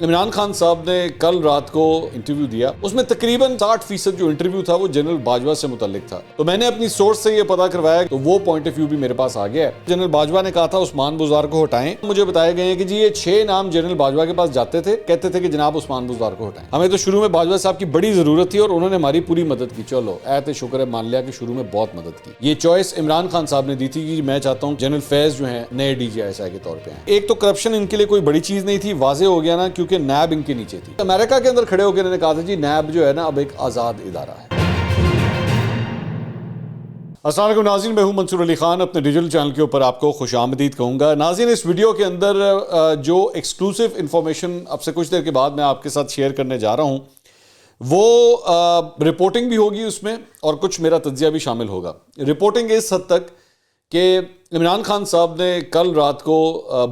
عمران خان صاحب نے کل رات کو انٹرویو دیا، اس میں تقریباً 60% جو انٹرویو تھا وہ جنرل باجوہ سے متعلق تھا۔ تو میں نے اپنی سورس سے یہ پتا کروایا تو وہ پوائنٹ آف ویو بھی میرے پاس آ گیا ہے۔ جنرل باجوہ نے کہا تھا عثمان بزدار کو ہٹائیں، مجھے بتایا گئے ہیں کہ جی یہ 6 نام جنرل باجوہ کے پاس جاتے تھے، کہتے تھے کہ جناب عثمان بزدار کو ہٹائیں۔ ہمیں تو شروع میں باجوہ صاحب کی بڑی ضرورت تھی اور انہوں نے ہماری پوری مدد کی، چلو ایت شکر ہے مان لیا کہ شروع میں بہت مدد کی۔ یہ چوائس عمران خان صاحب نے دی تھی کہ میں چاہتا ہوں جنرل فیض جو ہیں نئے ڈی جی ایس آئی کے طور پہ ہیں۔ ایک تو کرپشن ان کے لیے کوئی بڑی چیز نہیں تھی، واضح ہو گیا نا، کیونکہ نیب ان کے نیچے تھی۔ امریکہ کے اندر کھڑے ہو کے انہوں نے کہا تھا جی نیب جو ہے نا اب ایک آزاد ادارہ ہے۔ السلام علیکم ناظرین، میں ہوں منصور علی خان، اپنے ڈیجیٹل چینل کے اوپر آپ کو خوش آمدید کہوں گا۔ ناظرین، اس ویڈیو کے اندر جو ایکسکلوسیو انفارمیشن اب سے کچھ دیر کے بعد میں آپ کے ساتھ شیئر کرنے جا رہا ہوں وہ رپورٹنگ بھی ہوگی اس میں اور کچھ میرا تجزیہ بھی شامل ہوگا۔ رپورٹنگ اس حد تک کہ عمران خان صاحب نے کل رات کو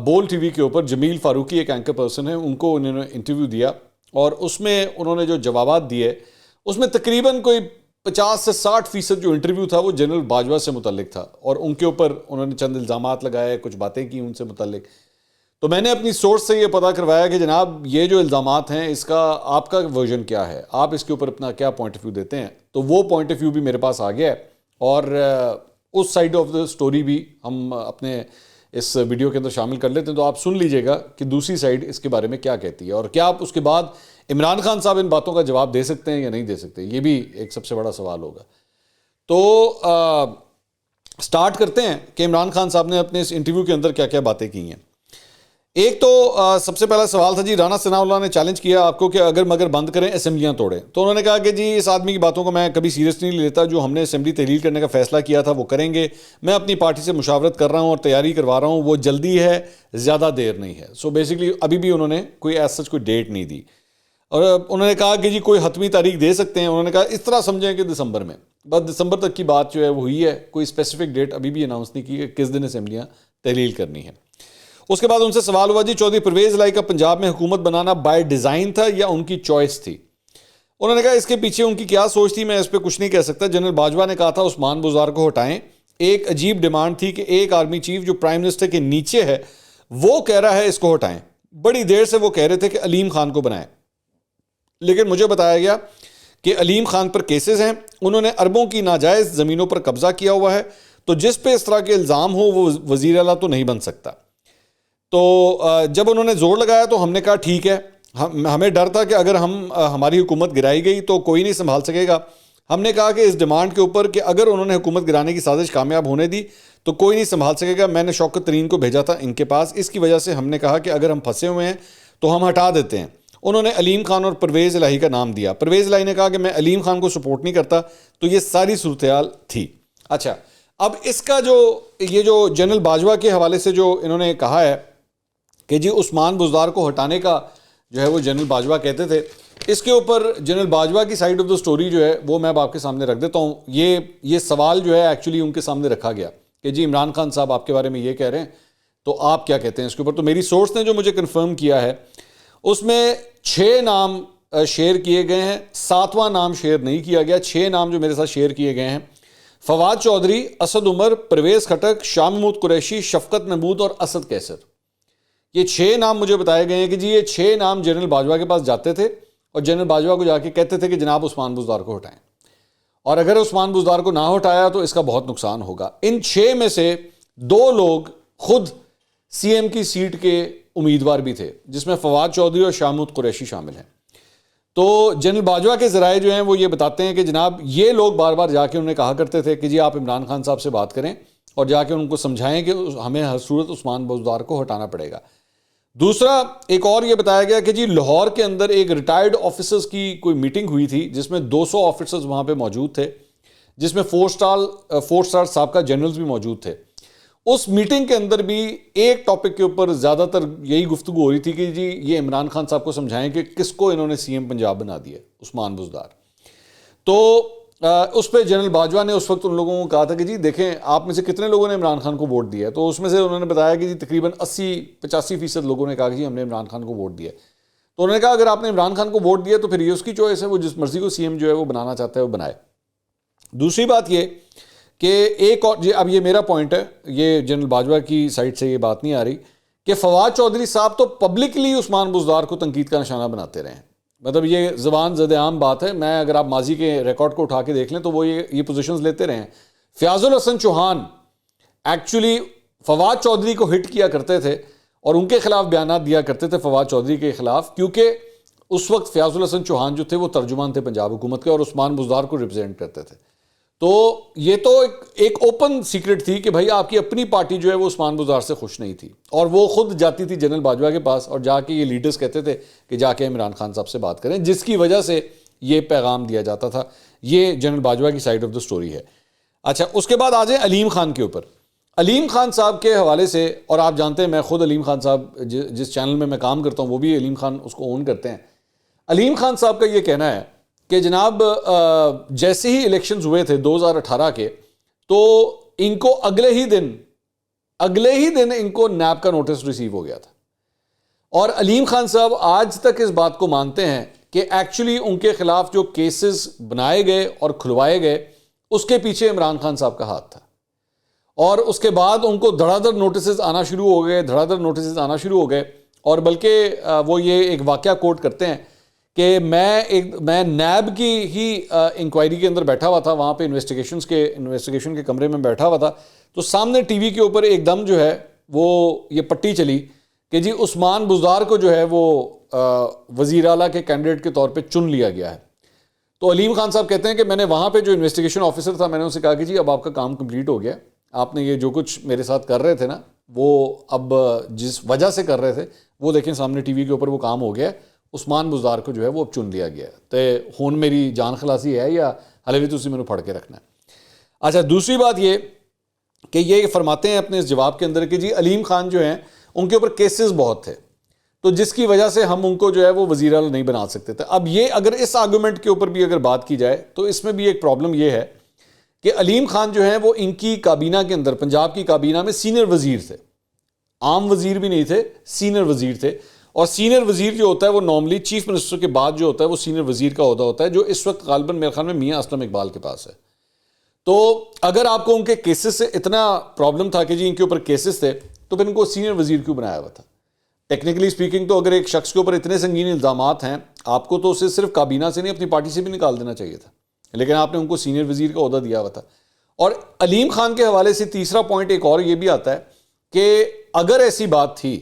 بول ٹی وی کے اوپر جمیل فاروقی ایک اینکر پرسن ہے، ان کو انہوں نے انٹرویو دیا اور اس میں انہوں نے جو جوابات دیے اس میں تقریباً کوئی 50 سے 60% جو انٹرویو تھا وہ جنرل باجوہ سے متعلق تھا اور ان کے اوپر انہوں نے چند الزامات لگائے، کچھ باتیں کی ان سے متعلق۔ تو میں نے اپنی سورس سے یہ پتا کروایا کہ جناب یہ جو الزامات ہیں اس کا آپ کا ورژن کیا ہے، آپ اس کے اوپر اپنا کیا پوائنٹ آف ویو دیتے ہیں۔ تو وہ پوائنٹ آف ویو بھی میرے پاس آ گیا ہے اور اس سائیڈ آف دا سٹوری بھی ہم اپنے اس ویڈیو کے اندر شامل کر لیتے ہیں، تو آپ سن لیجئے گا کہ دوسری سائیڈ اس کے بارے میں کیا کہتی ہے اور کیا آپ اس کے بعد عمران خان صاحب ان باتوں کا جواب دے سکتے ہیں یا نہیں دے سکتے، یہ بھی ایک سب سے بڑا سوال ہوگا۔ تو سٹارٹ کرتے ہیں کہ عمران خان صاحب نے اپنے اس انٹرویو کے اندر کیا کیا باتیں کی ہیں۔ ایک تو سب سے پہلا سوال تھا جی رانا ثناء اللہ نے چیلنج کیا آپ کو کہ اگر مگر بند کریں اسمبلیاں توڑیں، تو انہوں نے کہا کہ جی اس آدمی کی باتوں کو میں کبھی سیریس نہیں لیتا، جو ہم نے اسمبلی تحلیل کرنے کا فیصلہ کیا تھا وہ کریں گے، میں اپنی پارٹی سے مشاورت کر رہا ہوں اور تیاری کروا رہا ہوں، وہ جلدی ہے زیادہ دیر نہیں ہے۔ سو بیسیکلی ابھی بھی انہوں نے کوئی ایز سچ کوئی ڈیٹ نہیں دی اور انہوں نے کہا کہ جی کوئی حتمی تاریخ دے سکتے ہیں، انہوں نے کہا اس طرح سمجھیں کہ دسمبر میں، بس دسمبر تک کی بات جو ہے وہ ہوئی ہے، کوئی اسپیسیفک ڈیٹ ابھی بھی اناؤنس نہیں کی کہ کس دن اسمبلیاں تحلیل کرنی ہے۔ اس کے بعد ان سے سوال ہوا جی چودھری پرویز الہی کا پنجاب میں حکومت بنانا بائی ڈیزائن تھا یا ان کی چوائس تھی؟ انہوں نے کہا اس کے پیچھے ان کی کیا سوچ تھی میں اس پہ کچھ نہیں کہہ سکتا۔ جنرل باجوہ نے کہا تھا عثمان بزدار کو ہٹائیں، ایک عجیب ڈیمانڈ تھی کہ ایک آرمی چیف جو پرائم منسٹر کے نیچے ہے وہ کہہ رہا ہے اس کو ہٹائیں، بڑی دیر سے وہ کہہ رہے تھے کہ علیم خان کو بنائیں، لیکن مجھے بتایا گیا کہ علیم خان پر کیسز ہیں، انہوں نے اربوں کی ناجائز زمینوں پر قبضہ کیا ہوا ہے، تو جس پہ اس طرح کے الزام ہو وہ وزیر اعلیٰ تو نہیں بن سکتا۔ تو جب انہوں نے زور لگایا تو ہم نے کہا ٹھیک ہے، ہمیں ڈر تھا کہ اگر ہماری حکومت گرائی گئی تو کوئی نہیں سنبھال سکے گا۔ ہم نے کہا کہ اس ڈیمانڈ کے اوپر کہ اگر انہوں نے حکومت گرانے کی سازش کامیاب ہونے دی تو کوئی نہیں سنبھال سکے گا، میں نے شوکت ترین کو بھیجا تھا ان کے پاس، اس کی وجہ سے ہم نے کہا کہ اگر ہم پھنسے ہوئے ہیں تو ہم ہٹا دیتے ہیں۔ انہوں نے علیم خان اور پرویز الہی کا نام دیا، پرویز الہی نے کہا کہ میں علیم خان کو سپورٹ نہیں کرتا، تو یہ ساری صورتحال تھی۔ اچھا، اب اس کا یہ جو جنرل باجوہ کے حوالے سے جو انہوں نے کہا ہے کہ جی عثمان بزدار کو ہٹانے کا جو ہے وہ جنرل باجوہ کہتے تھے، اس کے اوپر جنرل باجوہ کی سائیڈ آف دا سٹوری جو ہے وہ میں اب آپ کے سامنے رکھ دیتا ہوں۔ یہ سوال جو ہے ایکچولی ان کے سامنے رکھا گیا کہ جی عمران خان صاحب آپ کے بارے میں یہ کہہ رہے ہیں تو آپ کیا کہتے ہیں اس کے اوپر۔ تو میری سورس نے جو مجھے کنفرم کیا ہے اس میں 6 نام شیئر کیے گئے ہیں، 7واں نام شیئر نہیں کیا گیا۔ 6 نام جو میرے ساتھ شیئر کیے گئے ہیں فواد چودھری، اسد عمر، پرویز خٹک، شاہ محمود قریشی، شفقت محمود اور اسد کیسر، یہ 6 نام مجھے بتائے گئے ہیں کہ جی یہ 6 نام جنرل باجوہ کے پاس جاتے تھے اور جنرل باجوہ کو جا کے کہتے تھے کہ جناب عثمان بزدار کو ہٹائیں، اور اگر عثمان بزدار کو نہ ہٹایا تو اس کا بہت نقصان ہوگا۔ ان 6 میں سے 2 لوگ خود سی ایم کی سیٹ کے امیدوار بھی تھے، جس میں فواد چودھری اور شاہ محمود قریشی شامل ہیں۔ تو جنرل باجوہ کے ذرائع جو ہیں وہ یہ بتاتے ہیں کہ جناب یہ لوگ بار بار جا کے انہیں کہا کرتے تھے کہ جی آپ عمران خان صاحب سے بات کریں اور جا کے ان کو سمجھائیں کہ ہمیں ہر صورت عثمان بزدار کو ہٹانا پڑے گا۔ دوسرا ایک اور یہ بتایا گیا کہ جی لاہور کے اندر ایک ریٹائرڈ آفیسرز کی کوئی میٹنگ ہوئی تھی جس میں 200 آفیسرز وہاں پہ موجود تھے، جس میں 4 سٹار سابقہ جنرلز بھی موجود تھے۔ اس میٹنگ کے اندر بھی ایک ٹاپک کے اوپر زیادہ تر یہی گفتگو ہو رہی تھی کہ جی یہ عمران خان صاحب کو سمجھائیں کہ کس کو انہوں نے سی ایم پنجاب بنا دیا، عثمان بزدار۔ تو اس پہ جنرل باجوہ نے اس وقت ان لوگوں کو کہا تھا کہ جی دیکھیں آپ میں سے کتنے لوگوں نے عمران خان کو ووٹ دیا ہے، تو اس میں سے انہوں نے بتایا کہ جی تقریباً 80-85% لوگوں نے کہا کہ جی ہم نے عمران خان کو ووٹ دیا ہے۔ تو انہوں نے کہا اگر آپ نے عمران خان کو ووٹ دیا تو پھر یہ اس کی چوائس ہے، وہ جس مرضی کو سی ایم جو ہے وہ بنانا چاہتا ہے وہ بنائے۔ دوسری بات یہ کہ ایک اور اب یہ میرا پوائنٹ ہے، یہ جنرل باجوہ کی سائڈ سے یہ بات نہیں آ رہی کہ فواد چودھری صاحب تو پبلکلی عثمان بزدار کو تنقید کا نشانہ بناتے رہے ہیں. مطلب یہ زبان زد عام بات ہے. میں اگر آپ ماضی کے ریکارڈ کو اٹھا کے دیکھ لیں تو وہ یہ پوزیشنز لیتے رہے ہیں. فیاض الحسن چوہان ایکچولی فواد چودھری کو ہٹ کیا کرتے تھے اور ان کے خلاف بیانات دیا کرتے تھے فواد چودھری کے خلاف, کیونکہ اس وقت فیاض الحسن چوہان جو تھے وہ ترجمان تھے پنجاب حکومت کے اور عثمان بزدار کو ریپرزینٹ کرتے تھے. تو یہ تو ایک اوپن سیکرٹ تھی کہ بھائی آپ کی اپنی پارٹی جو ہے وہ عثمان بزدار سے خوش نہیں تھی, اور وہ خود جاتی تھی جنرل باجوہ کے پاس اور جا کے یہ لیڈرز کہتے تھے کہ جا کے عمران خان صاحب سے بات کریں, جس کی وجہ سے یہ پیغام دیا جاتا تھا. یہ جنرل باجوہ کی سائیڈ آف دا سٹوری ہے. اچھا, اس کے بعد آ جائیں علیم خان کے اوپر. علیم خان صاحب کے حوالے سے, اور آپ جانتے ہیں میں خود علیم خان صاحب جس چینل میں میں کام کرتا ہوں وہ بھی علیم خان اس کو اون کرتے ہیں. علیم خان صاحب کا یہ کہنا ہے کہ جناب جیسے ہی الیکشنز ہوئے تھے 2018 کے, تو ان کو اگلے ہی دن ان کو نیب کا نوٹس ریسیو ہو گیا تھا. اور علیم خان صاحب آج تک اس بات کو مانتے ہیں کہ ایکچولی ان کے خلاف جو کیسز بنائے گئے اور کھلوائے گئے اس کے پیچھے عمران خان صاحب کا ہاتھ تھا. اور اس کے بعد ان کو دھڑا دھڑ نوٹسز آنا شروع ہو گئے, اور بلکہ وہ یہ ایک واقعہ کوٹ کرتے ہیں کہ میں نیب کی ہی انکوائری کے اندر بیٹھا ہوا تھا, وہاں پہ انویسٹیگیشن کے کمرے میں بیٹھا ہوا تھا, تو سامنے ٹی وی کے اوپر ایک دم جو ہے وہ یہ پٹی چلی کہ جی عثمان بزدار کو جو ہے وہ وزیر اعلیٰ کے کینڈیڈیٹ کے طور پہ چن لیا گیا ہے. تو علیم خان صاحب کہتے ہیں کہ میں نے وہاں پہ جو انویسٹیگیشن آفیسر تھا میں نے اسے کہا کہ جی اب آپ کا کام کمپلیٹ ہو گیا, آپ نے یہ جو کچھ میرے ساتھ کر رہے تھے نا وہ اب جس وجہ سے کر رہے تھے وہ دیکھیں سامنے ٹی وی کے اوپر وہ کام ہو گیا, عثمان بزدار کو جو ہے وہ اب چن لیا گیا. تو ہون میری جان خلاصی ہے یا ہلے بھی تسی میں نے پھڑ کے رکھنا ہے. اچھا, دوسری بات یہ کہ یہ فرماتے ہیں اپنے اس جواب کے اندر کہ جی علیم خان جو ہیں ان کے اوپر کیسز بہت تھے, تو جس کی وجہ سے ہم ان کو جو ہے وہ وزیر اعلیٰ نہیں بنا سکتے تھے. اب یہ اگر اس آرگومنٹ کے اوپر بھی اگر بات کی جائے تو اس میں بھی ایک پرابلم یہ ہے کہ علیم خان جو ہیں وہ ان کی کابینہ کے اندر, پنجاب کی کابینہ میں سینئر وزیر تھے, عام وزیر بھی نہیں تھے, سینئر وزیر تھے. اور سینئر وزیر جو ہوتا ہے وہ نارملی چیف منسٹر کے بعد جو ہوتا ہے وہ سینئر وزیر کا عہدہ ہوتا ہے, جو اس وقت غالباً میرے خیال میں میاں اسلم اقبال کے پاس ہے. تو اگر آپ کو ان کے کیسز سے اتنا پرابلم تھا کہ جی ان کے اوپر کیسز تھے, تو پھر ان کو سینئر وزیر کیوں بنایا ہوا تھا؟ ٹیکنیکلی اسپیکنگ تو اگر ایک شخص کے اوپر اتنے سنگین الزامات ہیں, آپ کو تو اسے صرف کابینہ سے نہیں اپنی پارٹی سے بھی نکال دینا چاہیے تھا, لیکن آپ نے ان کو سینئر وزیر کا عہدہ دیا ہوا تھا. اور علیم خان کے حوالے سے تیسرا پوائنٹ ایک اور یہ بھی آتا ہے کہ اگر ایسی بات تھی,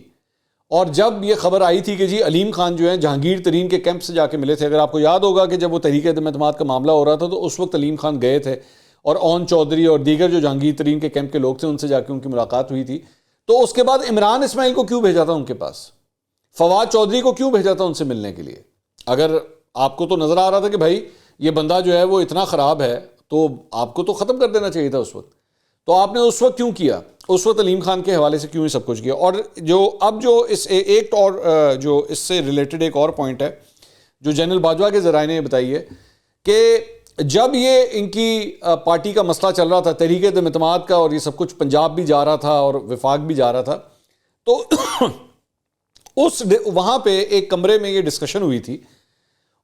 اور جب یہ خبر آئی تھی کہ جی علیم خان جو ہیں جہانگیر ترین کے کیمپ سے جا کے ملے تھے, اگر آپ کو یاد ہوگا کہ جب وہ تحریک عدم اعتماد کا معاملہ ہو رہا تھا تو اس وقت علیم خان گئے تھے اور اون چودھری اور دیگر جو جہانگیر ترین کے کیمپ کے لوگ تھے ان سے جا کے ان کی ملاقات ہوئی تھی. تو اس کے بعد عمران اسماعیل کو کیوں بھیجا تھا ان کے پاس, فواد چودھری کو کیوں بھیجا تھا ان سے ملنے کے لیے؟ اگر آپ کو تو نظر آ رہا تھا کہ بھائی یہ بندہ جو ہے وہ اتنا خراب ہے تو آپ کو تو ختم کر دینا چاہیے تھا اس وقت, تو آپ نے اس وقت کیوں کیا؟ اس وقت علیم خان کے حوالے سے کیوں یہ سب کچھ کیا؟ اور جو اس ایک اور جو اس سے ریلیٹڈ ایک اور پوائنٹ ہے جو جنرل باجوہ کے ذرائع نے بتائی ہے کہ جب یہ ان کی پارٹی کا مسئلہ چل رہا تھا تحریک عدم اعتماد کا, اور یہ سب کچھ پنجاب بھی جا رہا تھا اور وفاق بھی جا رہا تھا, تو وہاں پہ ایک کمرے میں یہ ڈسکشن ہوئی تھی.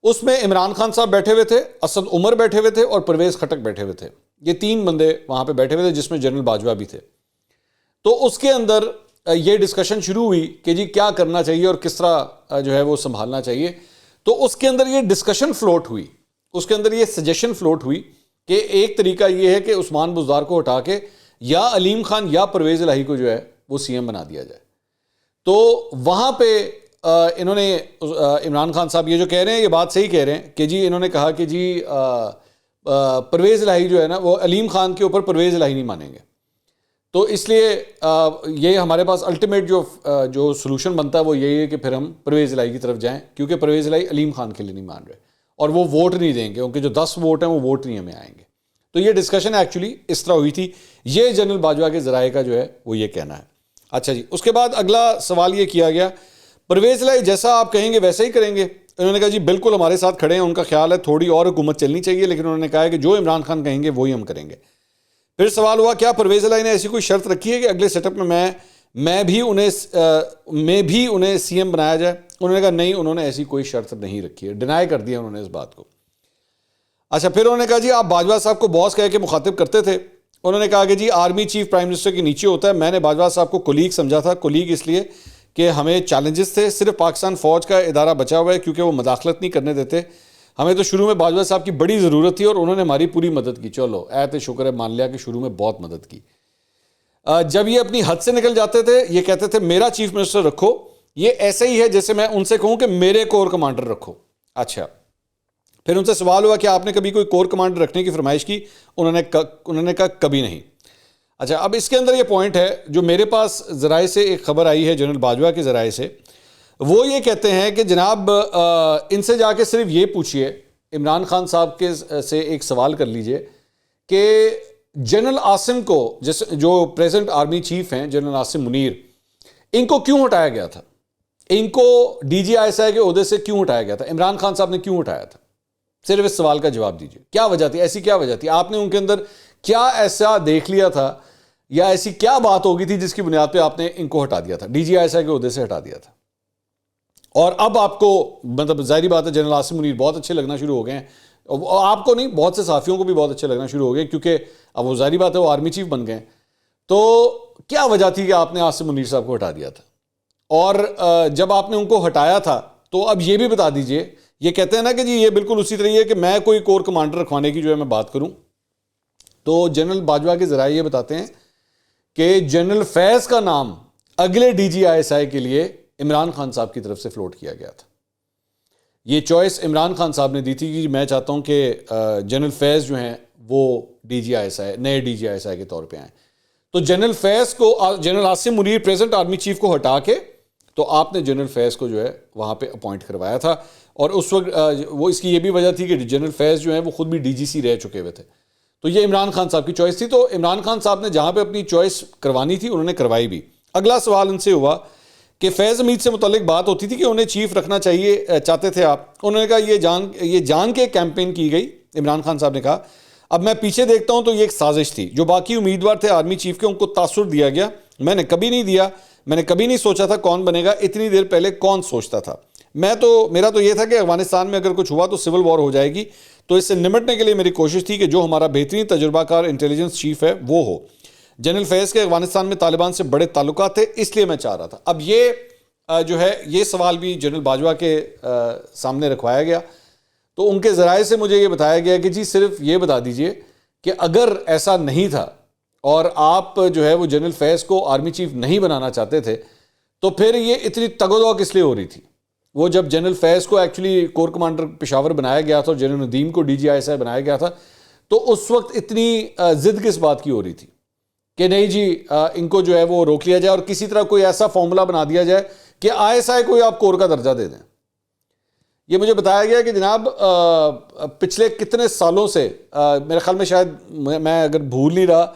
اس میں عمران خان صاحب بیٹھے ہوئے تھے, اسد عمر بیٹھے ہوئے تھے اور پرویز خٹک بیٹھے ہوئے تھے. یہ تین بندے وہاں پہ بیٹھے ہوئے تھے جس میں جنرل باجوہ بھی تھے. تو اس کے اندر یہ ڈسکشن شروع ہوئی کہ جی کیا کرنا چاہیے اور کس طرح جو ہے وہ سنبھالنا چاہیے. تو اس کے اندر یہ ڈسکشن فلوٹ ہوئی, اس کے اندر یہ سجیشن فلوٹ ہوئی کہ ایک طریقہ یہ ہے کہ عثمان بزدار کو ہٹا کے یا علیم خان یا پرویز الہی کو جو ہے وہ سی ایم بنا دیا جائے. تو وہاں پہ انہوں نے عمران خان صاحب یہ جو کہہ رہے ہیں یہ بات صحیح کہہ رہے ہیں کہ جی انہوں نے کہا کہ جی پرویز الہی جو ہے نا وہ علیم خان کے اوپر پرویز الہی نہیں مانیں گے, تو اس لیے یہ ہمارے پاس الٹیمیٹ جو سلوشن بنتا ہے وہ یہی ہے کہ پھر ہم پرویز الہی کی طرف جائیں, کیونکہ پرویز الہی علیم خان کے لیے نہیں مان رہے اور وہ ووٹ نہیں دیں گے, کیونکہ جو 10 ووٹ ہیں وہ ووٹ نہیں ہمیں آئیں گے. تو یہ ڈسکشن ایکچولی اس طرح ہوئی تھی. یہ جنرل باجوہ کے ذرائع کا جو ہے وہ یہ کہنا ہے. اچھا جی, اس کے بعد اگلا سوال یہ کیا گیا پرویز الہی جیسا آپ کہیں گے ویسا ہی کریں گے. انہوں نے کہا جی بالکل ہمارے ساتھ کھڑے ہیں, ان کا خیال ہے تھوڑی اور حکومت چلنی چاہیے, لیکن انہوں نے کہا ہے کہ جو عمران خان کہیں گے وہی ہم کریں گے. پھر سوال ہوا کیا پرویز الہی نے ایسی کوئی شرط رکھی ہے کہ اگلے سیٹ اپ میں بھی انہیں سی ایم بنایا جائے؟ انہوں نے کہا نہیں, انہوں نے ایسی کوئی شرط نہیں رکھی ہے, ڈینائی کر دیا انہوں نے اس بات کو. اچھا, پھر انہوں نے کہا جی آپ باجوہ صاحب کو باس کہہ کے مخاطب کرتے تھے. انہوں نے کہا کہ جی آرمی چیف پرائم منسٹر کے نیچے ہوتا ہے, میں نے باجوہ صاحب کو کولیگ سمجھا تھا. کولیگ اس لیے کہ ہمیں چیلنجز تھے, صرف پاکستان فوج کا ادارہ بچا ہوا ہے کیونکہ وہ مداخلت نہیں کرنے دیتے. ہمیں تو شروع میں باجوہ صاحب کی بڑی ضرورت تھی اور انہوں نے ہماری پوری مدد کی. چلو ایت شکر ہے, مان لیا کہ شروع میں بہت مدد کی. جب یہ اپنی حد سے نکل جاتے تھے, یہ کہتے تھے میرا چیف منسٹر رکھو, یہ ایسے ہی ہے جیسے میں ان سے کہوں کہ میرے کور کمانڈر رکھو. اچھا, پھر ان سے سوال ہوا کہ آپ نے کبھی کوئی کور کمانڈر رکھنے کی فرمائش کی؟ انہوں نے کہا کبھی نہیں. اچھا, اب اس کے اندر یہ پوائنٹ ہے جو میرے پاس ذرائع سے ایک خبر آئی ہے جنرل باجوہ کے ذرائع سے, وہ یہ کہتے ہیں کہ جناب ان سے جا کے صرف یہ پوچھئے, عمران خان صاحب کے سے ایک سوال کر لیجئے کہ جنرل عاصم کو, جو پریزنٹ آرمی چیف ہیں جنرل عاصم منیر, ان کو کیوں ہٹایا گیا تھا؟ ان کو D G I S I کے عہدے سے کیوں ہٹایا گیا تھا؟ عمران خان صاحب نے کیوں ہٹایا تھا؟ صرف اس سوال کا جواب دیجئے. کیا وجہ تھی؟ ایسی کیا وجہ تھی؟ آپ نے ان کے اندر کیا ایسا دیکھ لیا تھا, یا ایسی کیا بات ہو گئی تھی جس کی بنیاد پہ آپ نے ان کو ہٹا دیا تھا, D G I S I کے عہدے سے ہٹا دیا تھا؟ اور اب آپ کو مطلب ظاہری بات ہے جنرل عاصم منیر بہت اچھے لگنا شروع ہو گئے ہیں, آپ کو نہیں, بہت سے صحافیوں کو بھی بہت اچھے لگنا شروع ہو گئے, کیونکہ اب وہ ظاہری بات ہے وہ آرمی چیف بن گئے. تو کیا وجہ تھی کہ آپ نے عاصم منیر صاحب کو ہٹا دیا تھا؟ اور جب آپ نے ان کو ہٹایا تھا تو اب یہ بھی بتا دیجئے, یہ کہتے ہیں نا کہ جی یہ بالکل اسی طرح ہے کہ میں کوئی کور کمانڈر رکھوانے کی جو ہے میں بات کروں, تو جنرل باجوہ کے ذرائع یہ بتاتے ہیں کہ جنرل فیض کا نام اگلے D G I S I کے لیے عمران خان صاحب کی طرف سے فلوٹ کیا گیا تھا. یہ چوائس عمران خان صاحب نے دی تھی کہ میں چاہتا ہوں کہ جنرل فیض جو ہیں وہ D G I S I, نئے D G I S I کے طور پہ آئیں. تو جنرل فیض کو, general Asim Munir present army chief کو ہٹا کے, تو آپ نے جنرل فیض کو جو ہے وہاں پہ اپوائنٹ کروایا تھا. اور اس وقت وہ اس کی یہ بھی وجہ تھی کہ جنرل فیض جو ہیں وہ خود بھی ڈی جی سی رہ چکے ہوئے تھے. تو یہ عمران خان صاحب کی چوائس تھی. تو عمران خان صاحب نے جہاں پہ اپنی چوائس کروانی تھی انہوں نے کروائی بھی. اگلا سوال ان سے ہوا کہ فیض حمید سے متعلق بات ہوتی تھی کہ انہیں چیف رکھنا چاہتے تھے آپ. انہوں نے کہا یہ جان کے کیمپین کی گئی. عمران خان صاحب نے کہا اب میں پیچھے دیکھتا ہوں تو یہ ایک سازش تھی. جو باقی امیدوار تھے آرمی چیف کے ان کو تاثر دیا گیا, میں نے کبھی نہیں دیا. میں نے کبھی نہیں سوچا تھا کون بنے گا, اتنی دیر پہلے کون سوچتا تھا. میرا تو یہ تھا کہ افغانستان میں اگر کچھ ہوا تو سول وار ہو جائے گی, تو اس سے نمٹنے کے لیے میری کوشش تھی کہ جو ہمارا بہترین تجربہ کار انٹیلیجنس چیف ہے وہ ہو. جنرل فیض کے افغانستان میں طالبان سے بڑے تعلقات تھے, اس لیے میں چاہ رہا تھا. اب یہ جو ہے یہ سوال بھی جنرل باجوہ کے سامنے رکھوایا گیا. تو ان کے ذرائع سے مجھے یہ بتایا گیا کہ جی صرف یہ بتا دیجئے کہ اگر ایسا نہیں تھا اور آپ جو ہے وہ جنرل فیض کو آرمی چیف نہیں بنانا چاہتے تھے, تو پھر یہ اتنی تگ و دو کس لیے ہو رہی تھی؟ وہ جب جنرل فیض کو ایکچولی کور کمانڈر پشاور بنایا گیا تھا اور جنرل ندیم کو D G I S I بنایا گیا تھا, تو اس وقت اتنی ضد کس بات کی ہو رہی تھی کہ نہیں جی ان کو جو ہے وہ روک لیا جائے اور کسی طرح کوئی ایسا فارمولا بنا دیا جائے کہ آئی ایس آئی کو آپ کور کا درجہ دے دیں؟ یہ مجھے بتایا گیا کہ جناب پچھلے کتنے سالوں سے, میرے خیال میں شاید میں اگر بھول نہیں رہا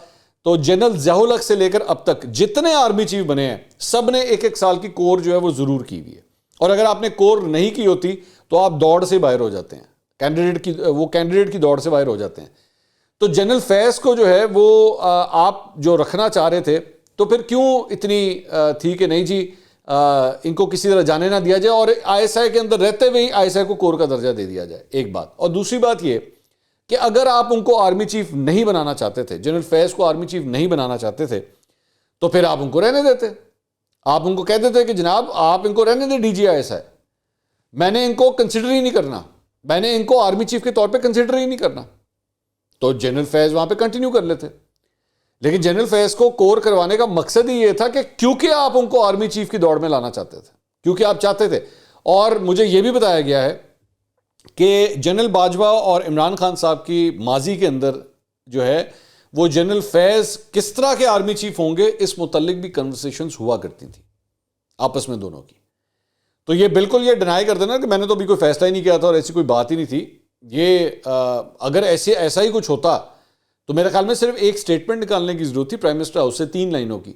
تو جنرل ضیاء الحق سے لے کر اب تک جتنے آرمی چیف بنے ہیں سب نے ایک ایک سال کی کور جو ہے وہ ضرور کی ہوئی ہے. اور اگر آپ نے کور نہیں کی ہوتی تو آپ دوڑ سے باہر ہو جاتے ہیں, کینڈیڈیٹ کی دوڑ سے باہر ہو جاتے ہیں. تو جنرل فیض کو جو ہے وہ آپ جو رکھنا چاہ رہے تھے, تو پھر کیوں اتنی تھی کہ نہیں جی ان کو کسی طرح جانے نہ دیا جائے اور آئی ایس آئی کے اندر رہتے ہوئے آئی ایس آئی کو کور کا درجہ دے دیا جائے؟ ایک بات. اور دوسری بات یہ کہ اگر آپ ان کو آرمی چیف نہیں بنانا چاہتے تھے, جنرل فیض کو آرمی چیف نہیں بنانا چاہتے تھے, تو پھر آپ ان کو رہنے دیتے. آپ ان کو کہہ دیتے کہ جناب آپ ان کو رہنے دیں D G I S I, میں نے ان کو کنسیڈر ہی نہیں کرنا, میں نے ان کو آرمی چیف کے طور پہ کنسیڈر ہی نہیں کرنا. تو جنرل فیض وہاں پہ کنٹینیو کر لیتے. لیکن جنرل فیض کو کور کروانے کا مقصد ہی یہ تھا کہ کیونکہ آپ ان کو آرمی چیف کی دوڑ میں لانا چاہتے تھے, کیونکہ آپ چاہتے تھے. اور مجھے یہ بھی بتایا گیا ہے کہ جنرل باجوہ اور عمران خان صاحب کی ماضی کے اندر جو ہے وہ جنرل فیض کس طرح کے آرمی چیف ہوں گے اس متعلق بھی کنورسیشنز ہوا کرتی تھیں آپس میں دونوں کی. تو یہ بالکل یہ ڈینائی کر دینا کہ میں نے تو ابھی کوئی فیصلہ ہی نہیں کیا تھا اور ایسی کوئی بات ہی نہیں تھی. یہ اگر ایسا ہی کچھ ہوتا تو میرے خیال میں صرف ایک سٹیٹمنٹ نکالنے کی ضرورت تھی پرائم منسٹر ہاؤس سے 3 لائنوں کی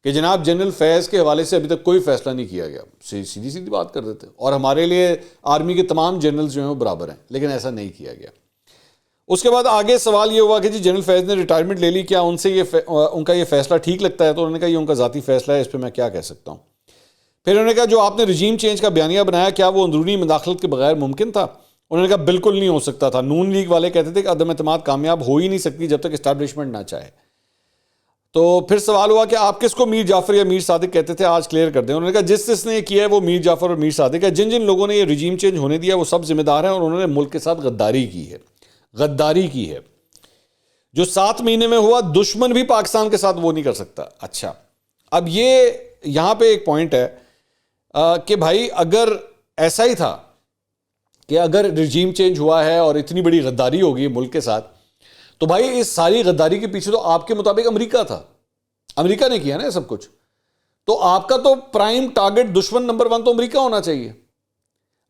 کہ جناب جنرل فیض کے حوالے سے ابھی تک کوئی فیصلہ نہیں کیا گیا. سیدھی بات کر دیتے, اور ہمارے لیے آرمی کے تمام جنرلز جو ہیں وہ برابر ہیں, لیکن ایسا نہیں کیا گیا. اس کے بعد آگے سوال یہ ہوا کہ جی جنرل فیض نے ریٹائرمنٹ لے لی, کیا ان کا یہ فیصلہ ٹھیک لگتا ہے؟ تو انہوں نے کہا یہ ان کا ذاتی فیصلہ ہے, اس پہ میں کیا کہہ سکتا ہوں. پھر انہوں نے کہا جو آپ نے رجیم چینج کا بیانیہ بنایا کیا وہ اندرونی مداخلت کے بغیر ممکن تھا؟ انہوں نے کہا بالکل نہیں ہو سکتا تھا. نون لیگ والے کہتے تھے کہ عدم اعتماد کامیاب ہو ہی نہیں سکتی جب تک اسٹیبلشمنٹ نہ چاہے. تو پھر سوال ہوا کہ آپ کس کو میر جعفر یا میر صادق کہتے تھے, آج کلیئر کر دیں. انہوں نے کہا جس نے یہ کیا ہے وہ میر جعفر اور میر صادق ہے. جن لوگوں نے یہ رجیم چینج ہونے دیا وہ سب ذمہ دار ہیں, اور انہوں نے ملک کے ساتھ غداری کی ہے. جو 7 مہینے میں ہوا, دشمن بھی پاکستان کے ساتھ وہ نہیں کر سکتا. اچھا, اب یہ یہاں پہ ایک پوائنٹ ہے کہ بھائی اگر ایسا ہی تھا کہ اگر رجیم چینج ہوا ہے اور اتنی بڑی غداری ہوگی ملک کے ساتھ, تو بھائی اس ساری غداری کے پیچھے تو آپ کے مطابق امریکہ تھا, امریکہ نے کیا نا سب کچھ. تو آپ کا تو پرائم ٹارگٹ دشمن نمبر 1 تو امریکہ ہونا چاہیے.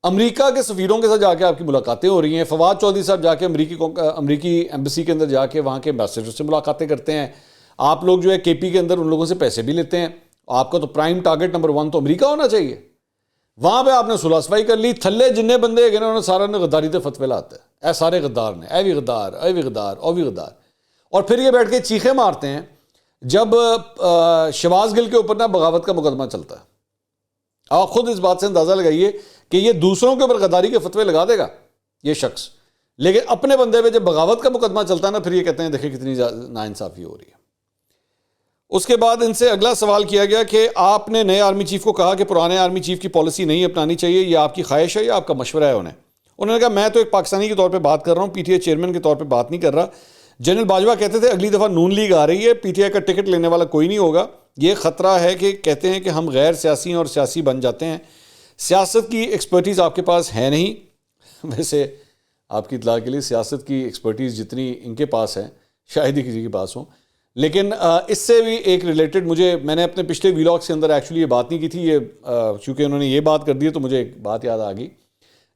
امریکہ کے سفیروں کے ساتھ جا کے آپ کی ملاقاتیں ہو رہی ہیں. فواد چودھری صاحب جا کے امریکی ایمبیسی کے اندر جا کے وہاں کے ایمبیسڈر سے ملاقاتیں کرتے ہیں. آپ لوگ جو ہے کے پی کے اندر ان لوگوں سے پیسے بھی لیتے ہیں. آپ کا تو پرائم ٹارگٹ نمبر 1 تو امریکہ ہونا چاہیے. وہاں پہ آپ نے صلح صفائی کر لی, تھلے جننے بندے گئے نا انہوں نے سارا نے غداری تے فتوے لاتے ہیں, اے سارے غدار نے, اے بھی غدار, اے بھی غدار, او بھی غدار. اور پھر یہ بیٹھ کے چیخیں مارتے ہیں جب شہباز گل کے اوپر نا بغاوت کا مقدمہ چلتا ہے. آپ خود اس بات سے اندازہ لگائیے کہ یہ دوسروں کے اوپر غداری کے فتوے لگا دے گا یہ شخص, لیکن اپنے بندے پہ جب بغاوت کا مقدمہ چلتا ہے نا, پھر یہ کہتے ہیں دیکھیں کتنی ناانصافی ہو رہی ہے. اس کے بعد ان سے اگلا سوال کیا گیا کہ آپ نے نئے آرمی چیف کو کہا کہ پرانے آرمی چیف کی پالیسی نہیں اپنانی چاہیے, یہ آپ کی خواہش ہے یا آپ کا مشورہ ہے انہیں. انہوں نے کہا میں تو ایک پاکستانی کے طور پہ بات کر رہا ہوں, پی ٹی آئی چیئرمین کے طور پہ بات نہیں کر رہا. جنرل باجوہ کہتے تھے اگلی دفعہ نون لیگ آ رہی ہے, پی ٹی آئی کا ٹکٹ لینے والا کوئی نہیں ہوگا. یہ خطرہ ہے کہ کہتے ہیں کہ ہم غیر سیاسی اور سیاسی بن جاتے ہیں. سیاست کی ایکسپرٹیز آپ کے پاس ہے نہیں. ویسے آپ کی اطلاع کے لیے سیاست کی ایکسپرٹیز جتنی ان کے پاس ہے شاید ہی کسی کے پاس ہوں. لیکن اس سے بھی ایک ریلیٹڈ میں نے اپنے پچھلے ویلاگس کے اندر ایکچولی یہ بات نہیں کی تھی, یہ چونکہ انہوں نے یہ بات کر دی تو مجھے ایک بات یاد آ گئی.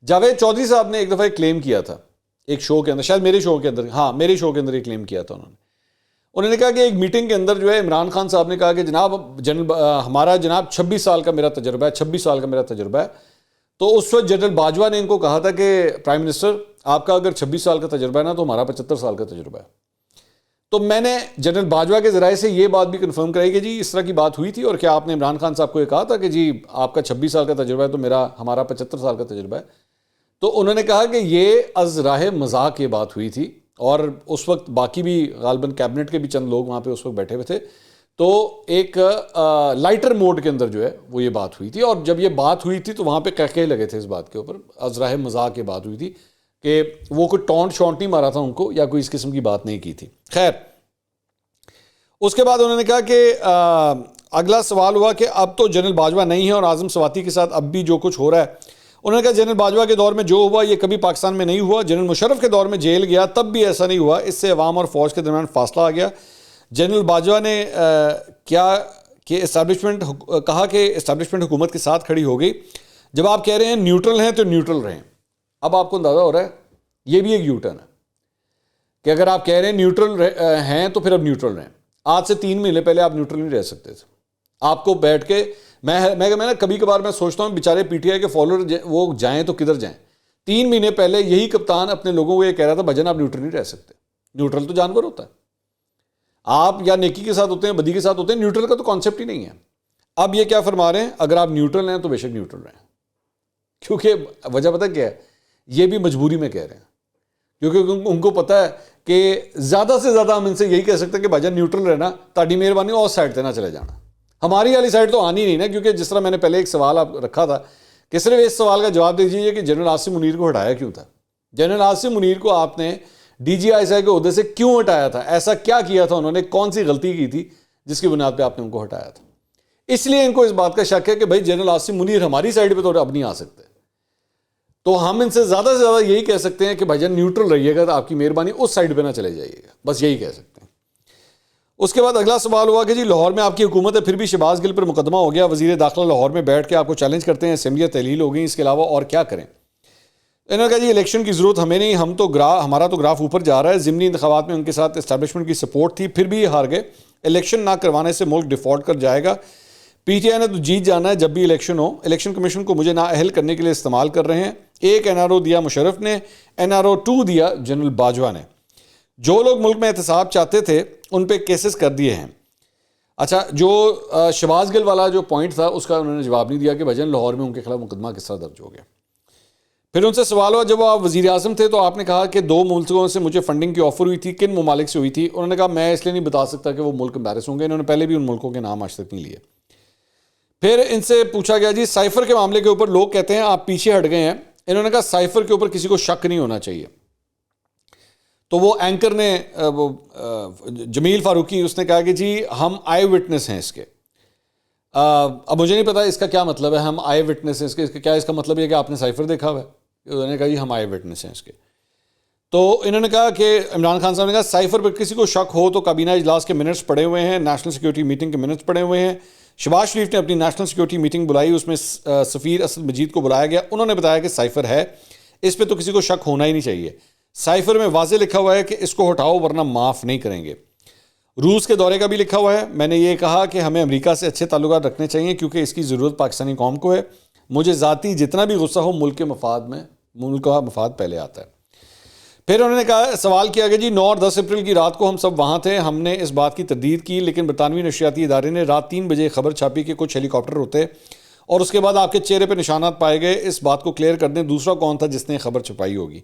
جاوید چودھری صاحب نے ایک دفعہ ایک کلیم کیا تھا ایک شو کے اندر, شاید میرے شو کے اندر, ہاں میرے شو کے اندر ایک کلیم کیا تھا. انہوں نے کہا کہ ایک میٹنگ کے اندر جو ہے عمران خان صاحب نے کہا کہ جناب ہمارا 26 سال کا میرا تجربہ ہے, 26 سال کا میرا تجربہ ہے. تو اس وقت جنرل باجوہ نے ان کو کہا تھا کہ پرائم منسٹر آپ کا اگر 26 سال کا تجربہ ہے نا تو ہمارا 75 سال کا تجربہ ہے. تو میں نے جنرل باجوہ کے ذرائع سے یہ بات بھی کنفرم کرائی کہ جی اس طرح کی بات ہوئی تھی, اور کیا آپ نے عمران خان صاحب کو یہ کہا تھا کہ جی آپ کا 26 سال کا تجربہ ہے تو ہمارا 75 سال کا تجربہ ہے. تو انہوں نے کہا کہ یہ از راہ مذاق یہ بات ہوئی تھی, اور اس وقت باقی بھی غالباً کیبنٹ کے بھی چند لوگ وہاں پہ اس وقت بیٹھے ہوئے تھے. تو ایک لائٹر موڈ کے اندر جو ہے وہ یہ بات ہوئی تھی, اور جب یہ بات ہوئی تھی تو وہاں پہ کہے لگے تھے اس بات کے اوپر, از راہ مذاق یہ بات ہوئی تھی کہ وہ کوئی ٹونٹ شونٹ نہیں مارا تھا ان کو یا کوئی اس قسم کی بات نہیں کی تھی. خیر, اس کے بعد انہوں نے کہا کہ اگلا سوال ہوا کہ اب تو جنرل باجوہ نہیں ہے اور اعظم سواتی کے ساتھ اب بھی جو کچھ ہو رہا ہے. انہوں نے کہا جنرل باجوہ کے دور میں جو ہوا یہ کبھی پاکستان میں نہیں ہوا. جنرل مشرف کے دور میں جیل گیا تب بھی ایسا نہیں ہوا, اس سے عوام اور فوج کے درمیان فاصلہ آ گیا. جنرل باجوہ نے کیا کہ کہا کہ اسٹیبلشمنٹ حکومت کے ساتھ کھڑی ہو گئی. جب آپ کہہ رہے ہیں نیوٹرل ہیں تو نیوٹرل رہیں. اب آپ کو اندازہ ہو رہا ہے یہ بھی ایک یو ٹرن ہے کہ اگر آپ کہہ رہے ہیں نیوٹرل ہیں تو پھر اب نیوٹرل رہیں. آج سے 3 مہینے پہلے آپ نیوٹرل نہیں رہ سکتے تھے. آپ کو بیٹھ کے میں کبھی کبھار میں سوچتا ہوں بیچارے پی ٹی آئی کے فالوور وہ جائیں تو کدھر جائیں. 3 مہینے پہلے یہی کپتان اپنے لوگوں کو یہ کہہ رہا تھا بھجن آپ نیوٹرل نہیں رہ سکتے. نیوٹرل تو جانور ہوتا ہے, آپ یا نیکی کے ساتھ ہوتے ہیں بدی کے ساتھ ہوتے ہیں, نیوٹرل کا تو کانسیپٹ ہی نہیں ہے. اب یہ کیا فرما رہے ہیں, اگر آپ نیوٹرل ہیں تو بے شک نیوٹرل رہیں, کیونکہ وجہ پتہ کیا ہے, یہ بھی مجبوری میں کہہ رہے ہیں کیونکہ ان کو پتہ ہے کہ زیادہ سے زیادہ ہم ان سے یہی کہہ سکتے ہیں کہ بھائی جان نیوٹرل رہنا, تاڑی مہربانی اور سائڈ سے نہ چلے جانا. ہماری والی سائڈ تو آنی نہیں نا, کیونکہ جس طرح میں نے پہلے ایک سوال آپ رکھا تھا کہ صرف اس سوال کا جواب دیجیے کہ جنرل عاصم منیر کو ہٹایا کیوں تھا. جنرل عاصم منیر کو آپ نے ڈی جی آئی صاحب کے عہدے سے کیوں ہٹایا تھا, ایسا کیا کیا تھا انہوں نے, کون سی غلطی کی تھی جس کی بنیاد پہ آپ نے ان کو ہٹایا تھا. اس لیے ان کو اس بات کا شک ہے کہ بھائی جنرل عاصم منیر ہماری سائڈ پہ تو اب نہیں آ سکتے. تو ہم ان سے زیادہ یہی کہہ سکتے ہیں کہ بھائی جان نیوٹرل رہیے گا تو آپ کی مہربانی اس سائڈ پہ نہ چلے جائیے گا, بس یہی کہہ سکتے ہیں. اس کے بعد اگلا سوال ہوا کہ جی لاہور میں آپ کی حکومت ہے پھر بھی شہباز گل پر مقدمہ ہو گیا, وزیر داخلہ لاہور میں بیٹھ کے آپ کو چیلنج کرتے ہیں, اسمبلیاں تحلیل ہو گئی, اس کے علاوہ اور کیا کریں. انہوں نے کہا جی الیکشن کی ضرورت ہمیں نہیں, ہمارا تو گراف اوپر جا رہا ہے. ضمنی انتخابات میں ان کے ساتھ اسٹیبلشمنٹ کی سپورٹ تھی, پھر بھی یہ ہار گئے. الیکشن نہ کروانے سے ملک ڈیفالٹ کر جائے گا. پی ٹی آئی نے تو جیت جانا ہے جب بھی الیکشن ہو. الیکشن کمیشن کو مجھے نااہل کرنے کے لیے استعمال کر رہے ہیں. ایک این آر او دیا مشرف نے, این آر او 2 دیا جنرل باجوہ نے. جو لوگ ملک میں احتساب چاہتے تھے ان پہ کیسز کر دیے ہیں. اچھا, جو شہباز گل والا جو پوائنٹ تھا اس کا انہوں نے جواب نہیں دیا کہ بھجن لاہور میں ان کے خلاف مقدمہ کس طرح درج ہو گیا. پھر ان سے سوال ہوا جب آپ وزیر اعظم تھے تو آپ نے کہا کہ 2 ملکوں سے مجھے فنڈنگ کی آفر ہوئی تھی، کن ممالک سے ہوئی تھی؟ انہوں نے کہا میں اس لیے نہیں بتا سکتا کہ وہ ملک امبیرس ہوں گے، انہوں نے پہلے بھی ان ملکوں کے نام آج تک نہیں لیے۔ پھر ان سے پوچھا گیا جی سائفر کے معاملے کے اوپر لوگ کہتے ہیں آپ پیچھے ہٹ گئے ہیں، انہوں نے کہا سائفر کے اوپر کسی کو شک نہیں ہونا چاہیے۔ تو وہ اینکر نے جمیل فاروقی اس نے کہا کہ جی ہم آئی وٹنس ہیں اس کے۔ اب مجھے نہیں پتا اس کا کیا مطلب ہے، ہم آئی وٹنس ہیں اس کے، کیا اس کا مطلب یہ کہ آپ نے سائفر دیکھا ہوا ہے؟ انہوں نے کہا جی ہم آئی وٹنس ہیں اس کے۔ تو انہوں نے کہا کہ عمران خان صاحب نے کہا سائفر پر کسی کو شک ہو تو کابینہ اجلاس کے منٹس پڑے ہوئے ہیں، نیشنل سیکورٹی میٹنگ کے منٹس پڑے ہوئے ہیں۔ شہباز شریف نے اپنی نیشنل سیکورٹی میٹنگ بلائی، اس میں سفیر اسد مجید کو بلایا گیا، انہوں نے بتایا کہ سائفر ہے، اس پہ تو کسی کو شک ہونا ہی نہیں چاہیے۔ سائفر میں واضح لکھا ہوا ہے کہ اس کو ہٹاؤ ورنہ معاف نہیں کریں گے۔ روس کے دورے کا بھی لکھا ہوا ہے، میں نے یہ کہا کہ ہمیں امریکہ سے اچھے تعلقات رکھنے چاہیے کیونکہ اس کی ضرورت پاکستانی قوم کو ہے، مجھے ذاتی جتنا بھی غصہ ہو ملک کا مفاد پہلے آتا ہے۔ پھر انہوں نے کہا سوال کیا کہ جی 9 اور 10 اپریل کی رات کو ہم سب وہاں تھے، ہم نے اس بات کی تردید کی لیکن برطانوی نشریاتی ادارے نے رات 3 بجے خبر چھاپی کہ کچھ ہیلی کاپٹر ہوتے اور اس کے بعد آپ کے چہرے پہ نشانات پائے گئے، اس بات کو کلیئر کر دیں دوسرا کون تھا جس نے خبر چھپائی ہوگی؟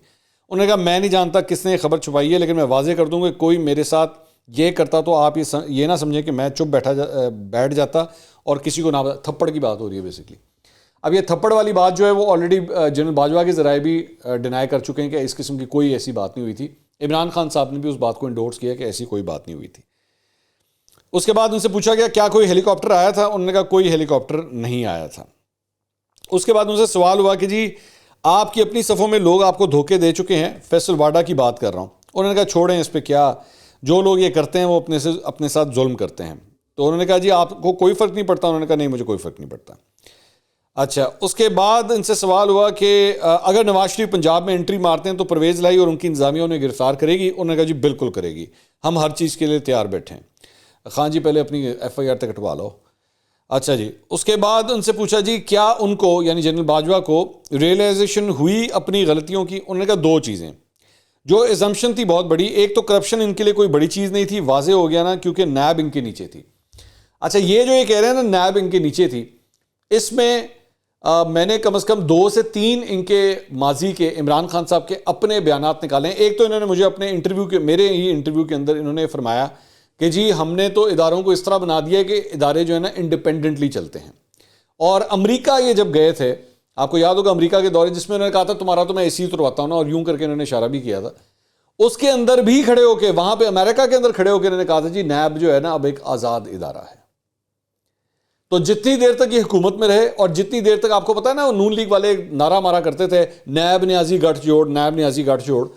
انہوں نے کہا میں نہیں جانتا کس نے خبر چھپائی ہے، لیکن میں واضح کر دوں کہ کوئی میرے ساتھ یہ کرتا تو آپ یہ نہ سمجھیں کہ میں چپ بیٹھ جاتا اور کسی کو نہ تھپڑ کی بات ہو رہی ہے بیسکلی۔ اب یہ تھپڑ والی بات جو ہے وہ آلریڈی جنرل باجوہ کے ذرائع بھی ڈینائی کر چکے ہیں کہ اس قسم کی کوئی ایسی بات نہیں ہوئی تھی، عمران خان صاحب نے بھی اس بات کو انڈورس کیا کہ ایسی کوئی بات نہیں ہوئی تھی۔ اس کے بعد ان سے پوچھا گیا کیا کوئی ہیلی کاپٹر آیا تھا؟ انہوں نے کہا کوئی ہیلی کاپٹر نہیں آیا تھا۔ اس کے بعد ان سے سوال ہوا کہ جی آپ کی اپنی صفوں میں لوگ آپ کو دھوکے دے چکے ہیں، فیصل واڈا کی بات کر رہا ہوں۔ انہوں نے کہا چھوڑیں اس پہ، کیا جو لوگ یہ کرتے ہیں وہ اپنے ساتھ ظلم کرتے ہیں۔ تو انہوں نے کہا جی آپ کو کوئی فرق نہیں پڑتا؟ انہوں نے کہا نہیں مجھے کوئی فرق نہیں پڑتا۔ اچھا، اس کے بعد ان سے سوال ہوا کہ اگر نواز شریف پنجاب میں انٹری مارتے ہیں تو پرویز لائی اور ان کی انتظامیہ انہیں گرفتار کرے گی؟ انہوں نے کہا جی بالکل کرے گی، ہم ہر چیز کے لیے تیار بیٹھے ہیں۔ خان جی پہلے اپنی ایف آئی آر تک کٹوا لو۔ اچھا جی، اس کے بعد ان سے پوچھا جی کیا ان کو یعنی جنرل باجوہ کو ریئلائزیشن ہوئی اپنی غلطیوں کی؟ انہوں نے کہا 2 چیزیں جو ایزمپشن تھی بہت بڑی، ایک تو کرپشن ان کے لیے کوئی بڑی چیز نہیں تھی، واضح ہو گیا نا کیونکہ نیب ان کے نیچے تھی۔ اچھا، یہ جو یہ کہہ رہے ہیں نا نیب ان کے نیچے تھی، اس میں میں نے کم از کم 2 سے 3 ان کے ماضی کے عمران خان صاحب کے اپنے بیانات نکالے ہیں۔ ایک تو انہوں نے مجھے اپنے میرے ہی انٹرویو کے اندر انہوں نے فرمایا کہ جی ہم نے تو اداروں کو اس طرح بنا دیا ہے کہ ادارے جو ہے نا انڈیپینڈنٹلی چلتے ہیں۔ اور امریکہ یہ جب گئے تھے، آپ کو یاد ہوگا امریکہ کے دورے جس میں انہوں نے کہا تھا تمہارا تو میں اے سی اترواتا ہوں نا، اور یوں کر کے انہوں نے اشارہ بھی کیا تھا، اس کے اندر بھی کھڑے ہو کے وہاں پہ امریکہ کے اندر کھڑے ہو کے انہوں نے کہا تھا جی نیب جو ہے نا اب ایک آزاد ادارہ ہے۔ تو جتنی دیر تک یہ حکومت میں رہے اور جتنی دیر تک آپ کو پتا ہے نا نون لیگ والے نعرہ مارا کرتے تھے نیب نیازی گٹھ جوڑ، نیب نیازی گٹھ جوڑ،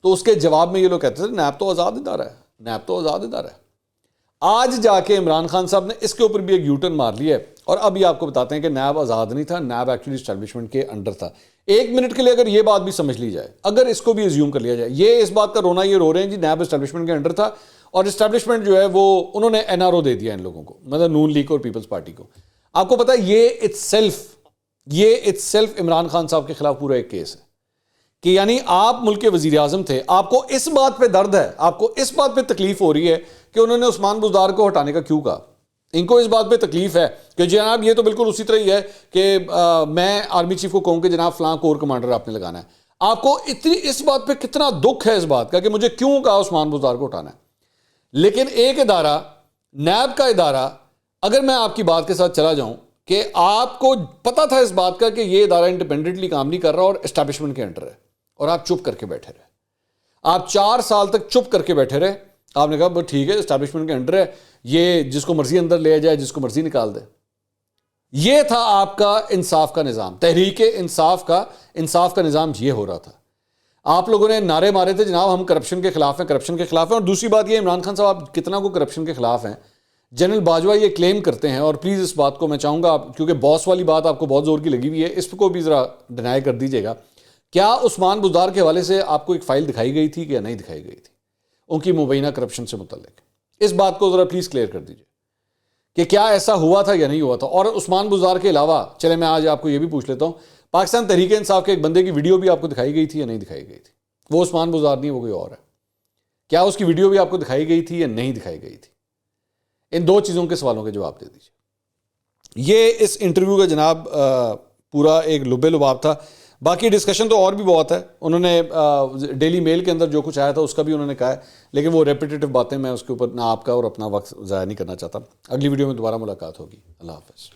تو اس کے جواب میں یہ لوگ کہتے تھے نیب تو آزاد ادارہ ہے، نیب تو آزاد ادارہ ہے۔ آج جا کے عمران خان صاحب نے اس کے اوپر بھی ایک یو ٹرن مار لیا ہے اور اب یہ آپ کو بتاتے ہیں کہ نیب آزاد نہیں تھا، نیب ایکچولی اسٹیبلشمنٹ کے انڈر تھا۔ 1 منٹ کے لیے اگر یہ بات بھی سمجھ لی جائے، اگر اس کو بھی ایزیوم کر لیا جائے، یہ اس بات کا رونا یہ رو رہے ہیں جی نیب اسٹیبلشمنٹ کے انڈر تھا اور اسٹیبلشمنٹ جو ہے وہ انہوں نے این آر او دے دیا ان لوگوں کو، مطلب نون لیگ اور پیپلز پارٹی کو۔ آپ کو پتا ہے یہ اٹس سیلف عمران خان صاحب کے خلاف پورا ایک کیس ہے کہ یعنی آپ ملک کے وزیر اعظم تھے، آپ کو اس بات پہ درد ہے، آپ کو اس بات پہ تکلیف ہو رہی ہے کہ انہوں نے عثمان بزدار کو ہٹانے کا کیوں کہا۔ ان کو اس بات پہ تکلیف ہے کہ جناب یہ تو بالکل اسی طرح ہی ہے کہ میں آرمی چیف کو کہوں کہ جناب فلاں کور کمانڈر آپ نے لگانا ہے۔ آپ کو اتنی اس بات پہ کتنا دکھ ہے اس بات کا کہ مجھے کیوں کہا عثمان بزدار کو ہٹانا ہے۔ لیکن ایک ادارہ، نیب کا ادارہ، اگر میں آپ کی بات کے ساتھ چلا جاؤں کہ آپ کو پتا تھا اس بات کا کہ یہ ادارہ انڈیپینڈنٹلی کام نہیں کر رہا اور اسٹیبلشمنٹ کے انڈر ہے، اور آپ چپ کر کے بیٹھے رہے، آپ 4 سال تک چپ کر کے بیٹھے رہے، آپ نے کہا بس ٹھیک ہے اسٹیبلشمنٹ کے انڈر ہے، یہ جس کو مرضی اندر لے جائے، جس کو مرضی نکال دے۔ یہ تھا آپ کا انصاف کا نظام، تحریک انصاف کا نظام یہ ہو رہا تھا۔ آپ لوگوں نے نعرے مارے تھے جناب ہم کرپشن کے خلاف ہیں، کرپشن کے خلاف ہیں، اور دوسری بات یہ عمران خان صاحب آپ کتنا کو کرپشن کے خلاف ہیں۔ جنرل باجوہ یہ کلیم کرتے ہیں، اور پلیز اس بات کو میں چاہوں گا کیونکہ باس والی بات آپ کو بہت زور کی لگی ہوئی ہے، اس کو بھی ذرا ڈینائی کر دیجیے گا، کیا عثمان بزدار کے حوالے سے آپ کو ایک فائل دکھائی گئی تھی کہ نہیں دکھائی گئی تھی ان کی مبینہ کرپشن سے متعلق؟ اس بات کو ذرا پلیز کلیئر کر دیجیے کہ کیا ایسا ہوا تھا یا نہیں ہوا تھا۔ اور عثمان بزدار کے علاوہ چلے میں آج آپ کو یہ بھی پوچھ لیتا ہوں، پاکستان تحریک انصاف کے ایک بندے کی ویڈیو بھی آپ کو دکھائی گئی تھی یا نہیں دکھائی گئی تھی؟ وہ عثمان بزدار نہیں، وہ کوئی اور ہے، کیا اس کی ویڈیو بھی آپ کو دکھائی گئی تھی یا نہیں دکھائی گئی تھی؟ ان 2 چیزوں کے سوالوں کے جواب دے دیجیے۔ یہ اس انٹرویو کا جناب پورا ایک لبے لباب تھا۔ باقی ڈسکشن تو اور بھی بہت ہے. انہوں نے ڈیلی میل کے اندر جو کچھ آیا تھا اس کا بھی انہوں نے کہا ہے, لیکن وہ ریپیٹیٹو باتیں میں اس کے اوپر نہ آپ کا اور اپنا وقت ضائع نہیں کرنا چاہتا. اگلی ویڈیو میں دوبارہ ملاقات ہوگی. اللہ حافظ.